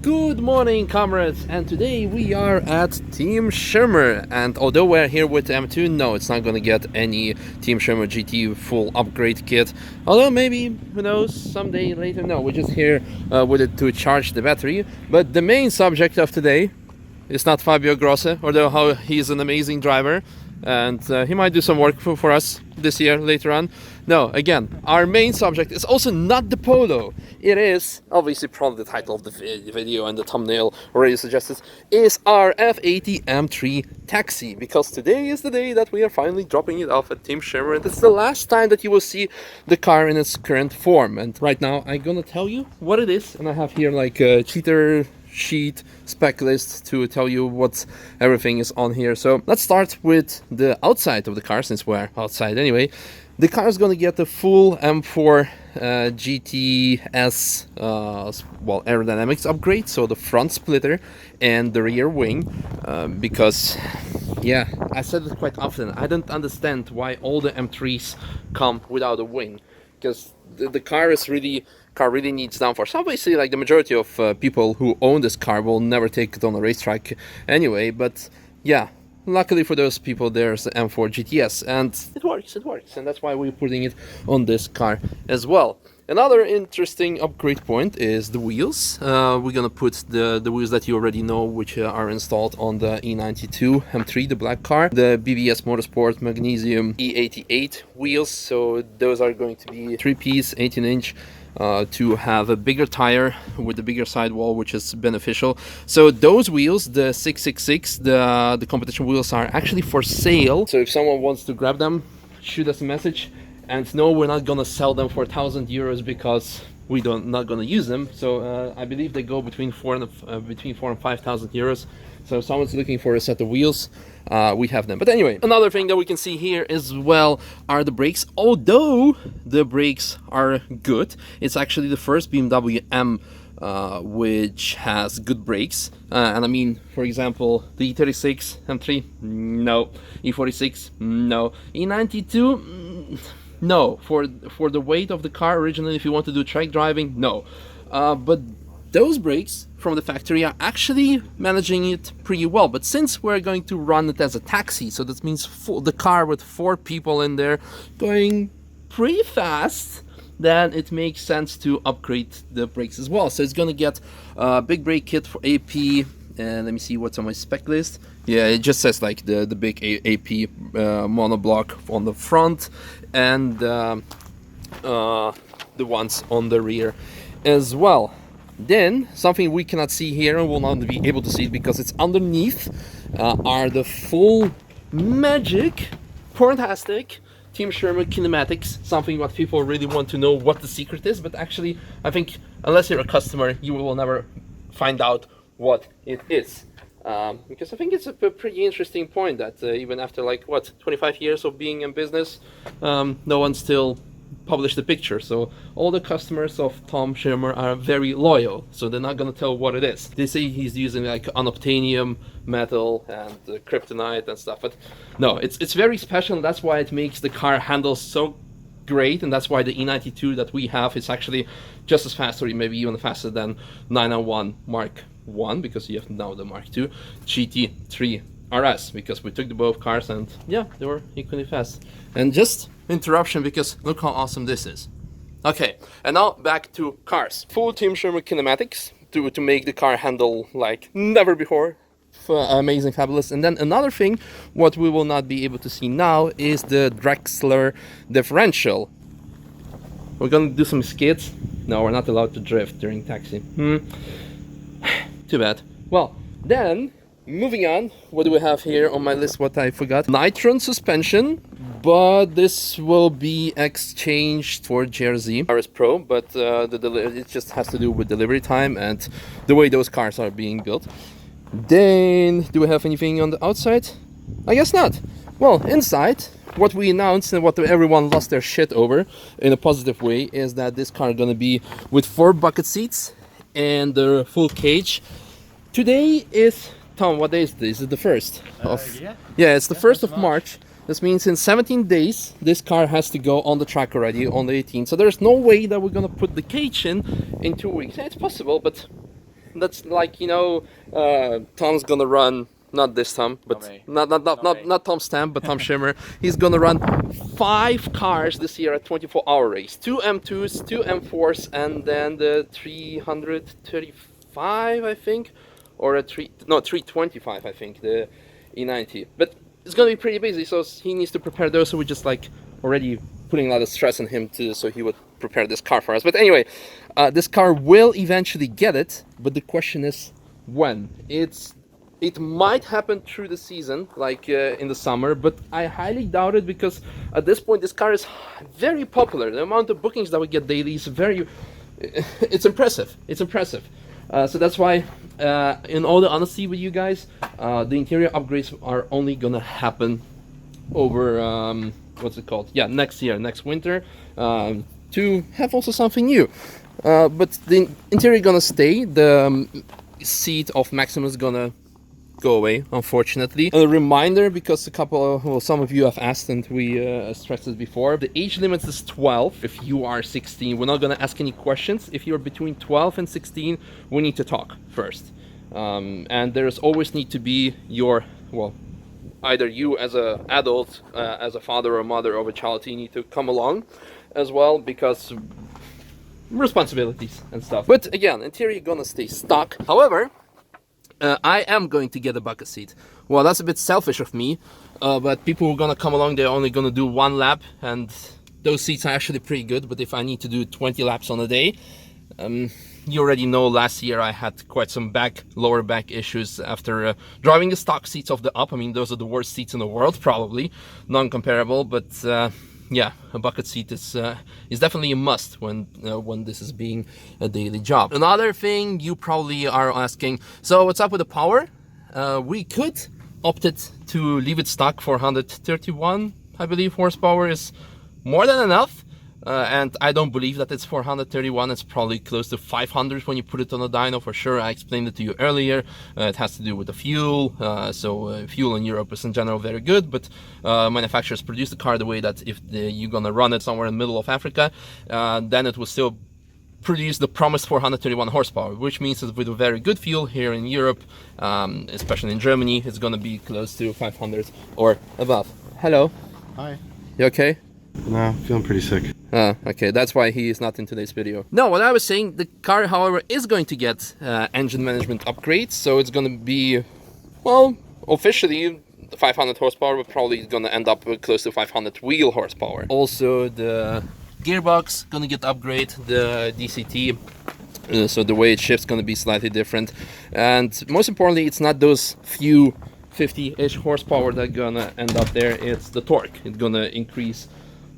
Good morning, comrades, and today we are at Team Schirmer. And although we're here with M2, no, it's not gonna get any Team Schirmer GT full upgrade kit. Although maybe, who knows, someday later. No, we're just here with it to charge the battery. But the main subject of today is not Fabio Grosse, although how he's an amazing driver. And he might do some work for us this year later on. No, again, our main subject is also not the Polo. It is, obviously probably the title of the video and the thumbnail already suggests, is our F80 M3 Taxi. Because today is the day that we are finally dropping it off at Team Schirmer. And it's the last time that you will see the car in its current form. And right now I'm gonna tell you what it is. And I have here like a cheater sheet spec list to tell you what everything is on here. So let's start with the outside of the car, since we're outside anyway. The car is going to get the full M4 GTS well, aerodynamics upgrade, so the front splitter and the rear wing, because yeah, I said it quite often, I don't understand why all the M3s come without a wing, because the car really needs downforce. Obviously, like the majority of people who own this car will never take it on a racetrack anyway, but yeah, luckily for those people there's the M4 GTS, and it works, and that's why we're putting it on this car as well. Another interesting upgrade point is the wheels. We're gonna put the wheels that you already know, which are installed on the E92 M3, the black car, the BBS Motorsport Magnesium E88 wheels. So those are going to be 3-piece 18-inch to have a bigger tire with a bigger sidewall, which is beneficial. So those wheels, the 666, the competition wheels, are actually for sale. So if someone wants to grab them, shoot us a message. And no, we're not gonna sell them for 1,000 euros because we not gonna use them. So I believe they go between 4,000 and 5,000 euros. So if someone's looking for a set of wheels, we have them. But anyway, another thing that we can see here as well are the brakes. Although the brakes are good, it's actually the first BMW M which has good brakes. And I mean, for example, the E36 M3, no. E46, no. E92, no. For the weight of the car originally, if you want to do track driving, no. But those brakes from the factory are actually managing it pretty well. But since we're going to run it as a taxi, so that means the car with 4 people in there going pretty fast, then it makes sense to upgrade the brakes as well. So it's going to get a big brake kit for AP. And let me see what's on my spec list. Yeah, it just says like the big AP monoblock on the front, and the ones on the rear as well. Then something we cannot see here and will not be able to see it because it's underneath are the full magic, fantastic Team Schirmer kinematics. Something what people really want to know what the secret is, but actually I think unless you're a customer you will never find out what it is, because I think it's a pretty interesting point that even after like what 25 years of being in business, no one still published the picture. So all the customers of Tom Schirmer are very loyal, so they're not gonna tell what it is. They say he's using like unobtainium metal and kryptonite and stuff, but no, it's very special, and that's why it makes the car handle so great, and that's why the E92 that we have is actually just as fast, or maybe even faster than 991 Mark 1, because you have now the Mark II GT3 RS, because we took the both cars and yeah, they were equally fast. And just interruption, because look how awesome this is. Okay, and now back to cars. Full Team Schirmer kinematics to make the car handle like never before. Amazing, fabulous. And then another thing what we will not be able to see now is the Drexler differential. We're gonna do some skids. No, we're not allowed to drift during taxi. Too bad. Well, then moving on, what do we have here on my list? What I forgot? Nitron suspension, but this will be exchanged for GRZ RS Pro, but it just has to do with delivery time and the way those cars are being built. Then, do we have anything on the outside? I guess not. Well, inside, what we announced and what everyone lost their shit over in a positive way is that this car is gonna be with 4 bucket seats and the full cage. Today is, Tom, what day is this? Is it the 1st of? Yeah, it's the 1st of March. This means in 17 days, this car has to go on the track already on the 18th. So there's no way that we're gonna put the cage in 2 weeks. Yeah, it's possible, but That's like, you know, Tom's gonna run, not this Tom, but not Tom Stamp, but Tom Schimmer. He's gonna run 5 cars this year at 24-hour race. 2 M2s, 2 M4s, and then the 335, I think, or a 325, I think, the E90. But it's gonna be pretty busy, so he needs to prepare those. So we just like already putting a lot of stress on him too, so he would prepare this car for us. But anyway, this car will eventually get it, but the question is when. It might happen through the season, like in the summer, but I highly doubt it, because at this point this car is very popular. The amount of bookings that we get daily is it's impressive. It's impressive. So that's why, in all the honesty with you guys, the interior upgrades are only gonna happen over what's it called? Yeah, next year, next winter, to have also something new. But the interior gonna stay. The seat of Maximus gonna go away, unfortunately. A reminder, because some of you have asked, and we stressed it before, the age limit is 12. If you are 16, we're not gonna ask any questions. If you're between 12 and 16, we need to talk first. And there's always need to be either you as an adult, as a father or mother of a child, you need to come along as well, because responsibilities and stuff. But again, interior gonna stay stock. However, I am going to get a bucket seat. Well, that's a bit selfish of me, but people who are gonna come along, they're only gonna do 1 lap, and those seats are actually pretty good. But if I need to do 20 laps on a day, you already know last year I had quite some lower back issues after driving the stock seats off the up. I mean, those are the worst seats in the world, probably non-comparable, but yeah, a bucket seat is definitely a must when this is being a daily job. Another thing you probably are asking, so what's up with the power? We could opt it to leave it stock. 431, I believe, horsepower is more than enough. And I don't believe that it's 431. It's probably close to 500 when you put it on a dyno for sure. I explained it to you earlier. It has to do with the fuel. Fuel in Europe is in general very good, but manufacturers produce the car the way that if you're gonna run it somewhere in the middle of Africa, then it will still produce the promised 431 horsepower, which means that with a very good fuel here in Europe, especially in Germany, it's gonna be close to 500 or above. Hello. Hi. You okay? No, feeling pretty sick. Okay, that's why he is not in today's video. No, what I was saying, the car, however, is going to get engine management upgrades, so it's going to be, well, officially 500 horsepower, but probably going to end up with close to 500 wheel horsepower. Also, the gearbox going to get upgrade, the DCT, so the way it shifts going to be slightly different, and most importantly, it's not those few 50-ish horsepower that gonna end up there. It's the torque. It's gonna increase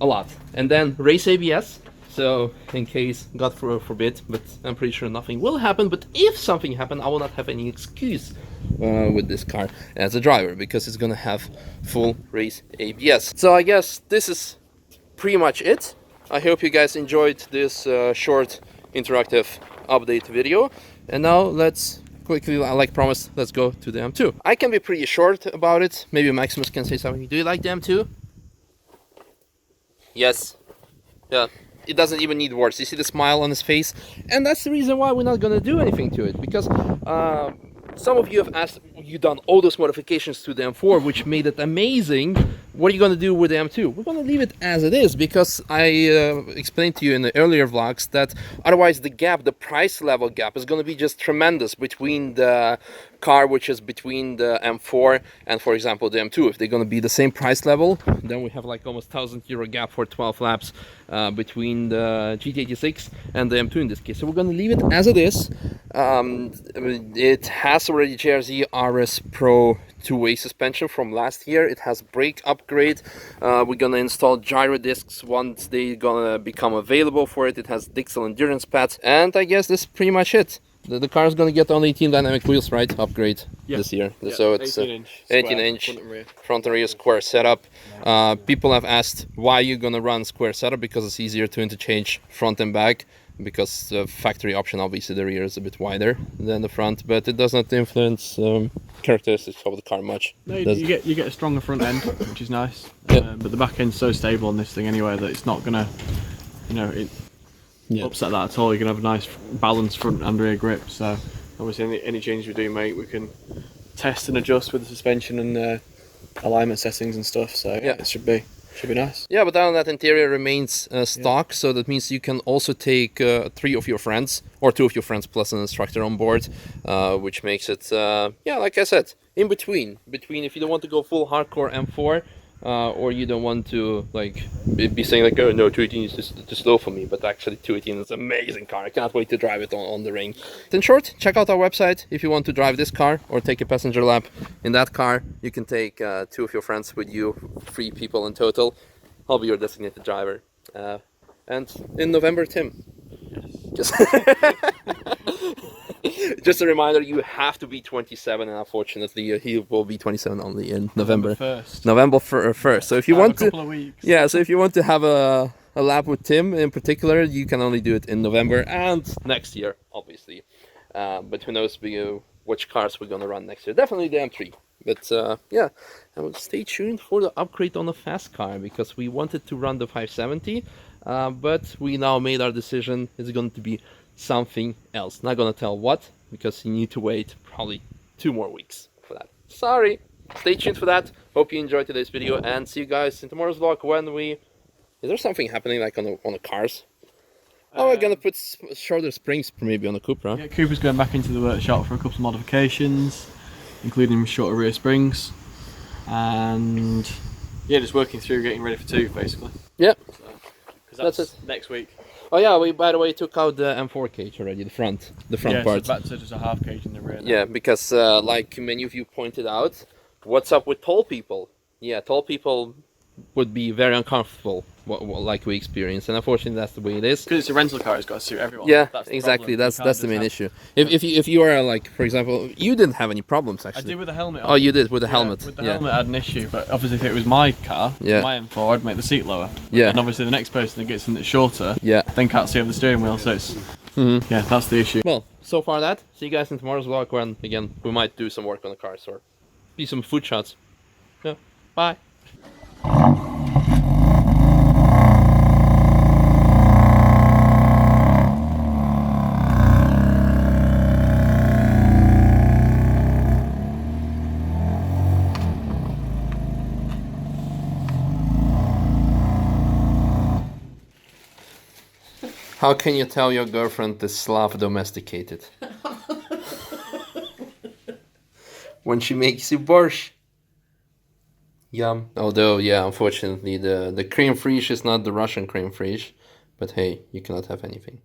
a lot. And then race ABS, so in case, God forbid, but I'm pretty sure nothing will happen, but if something happens, I will not have any excuse with this car as a driver, because it's gonna have full race ABS. So I guess this is pretty much it. I hope you guys enjoyed this short interactive update video, and now let's quickly, like promised, let's go to the M2. I can be pretty short about it. Maybe Maximus can say something. Do you like the M2? Yes. Yeah. It doesn't even need words. You see the smile on his face? And that's the reason why we're not gonna do anything to it. Because some of you have asked, you've done all those modifications to the M4, which made it amazing. What are you gonna do with the M2? We're gonna leave it as it is, because I explained to you in the earlier vlogs that otherwise the gap, the price level gap, is gonna be just tremendous between the car which is between the M4 and, for example, the M2. If they're gonna be the same price level, then we have like almost €1,000 gap for 12 laps between the GT86 and the M2 in this case. So we're gonna leave it as it is. It has already JRZ RS Pro two-way suspension from last year. It has brake upgrade. We're gonna install gyro discs once they're gonna become available for it. It has Dixel endurance pads, and I guess this is pretty much it. The car is gonna get only 18 dynamic wheels, right? Upgrade this year. Yeah, so it's 18 inch front and rear square setup. People have asked why you're gonna run square setup, because it's easier to interchange front and back, because the factory option, obviously the rear is a bit wider than the front, but it does not influence characteristics of the car much. No, you get a stronger front end, which is nice. But the back end's so stable on this thing anyway that it's not gonna, upset that at all. You're gonna have a nice balanced front and rear grip. So obviously any changes we do make, we can test and adjust with the suspension and alignment settings and stuff. So yeah, it should be nice. Yeah, but other than that, interior remains stock, so that means you can also take 3 of your friends, or 2 of your friends plus an instructor on board, which makes it, yeah, like I said, in between if you don't want to go full hardcore M4, or you don't want to like be saying like, oh no, 218 is just too slow for me, but actually 218 is an amazing car. I can't wait to drive it on the ring. In short, check out our website if you want to drive this car or take a passenger lap in that car. You can take 2 of your friends with you, 3 people in total. I'll be your designated driver. And in November, Tim. Yes. Just a reminder, you have to be 27, and unfortunately, he will be 27 only in November 1st. November 1st. So if you want a couple of weeks. yeah, so if you want to have a lap with Tim in particular, you can only do it in November and next year, obviously. But who knows which cars we're gonna run next year? Definitely the M3. But yeah, and stay tuned for the upgrade on the fast car, because we wanted to run the 570, but we now made our decision. It's going to be something else. Not gonna tell what, because you need to wait probably 2 more weeks for that. Sorry. Stay tuned for that. Hope you enjoyed today's video, and see you guys in tomorrow's vlog when we... Is there something happening like on the cars? Oh, we're gonna put shorter springs maybe on the Cupra. Yeah, Cooper's going back into the workshop for a couple of modifications, including shorter rear springs, and yeah, just working through getting ready for 2 basically. Yep. So, that's it. Next week. Oh yeah, we by the way took out the M4 cage already, the front yeah, part. So back to just a half cage in the rear now. Yeah, because like many of you pointed out, what's up with tall people? Yeah, tall people would be very uncomfortable, like we experienced, and unfortunately that's the way it is. Because it's a rental car, it's got to suit everyone. Yeah, that's exactly. That's the main have... issue. If you are like, for example, you didn't have any problems actually. I did with the helmet on. Oh, you did with the helmet. With the helmet, I had an issue, but obviously if it was my car, my M4, I'd make the seat lower. Yeah. And obviously the next person that gets in that's shorter, yeah, then can't see over the steering wheel, so it's yeah, that's the issue. Well, so far that. See you guys in tomorrow's vlog when again we might do some work on the cars or be some food shots. Yeah. Bye. How can you tell your girlfriend the Slav domesticated? When she makes you borscht. Yum. Although, yeah, unfortunately, the cream fraiche is not the Russian cream fraiche. But hey, you cannot have anything.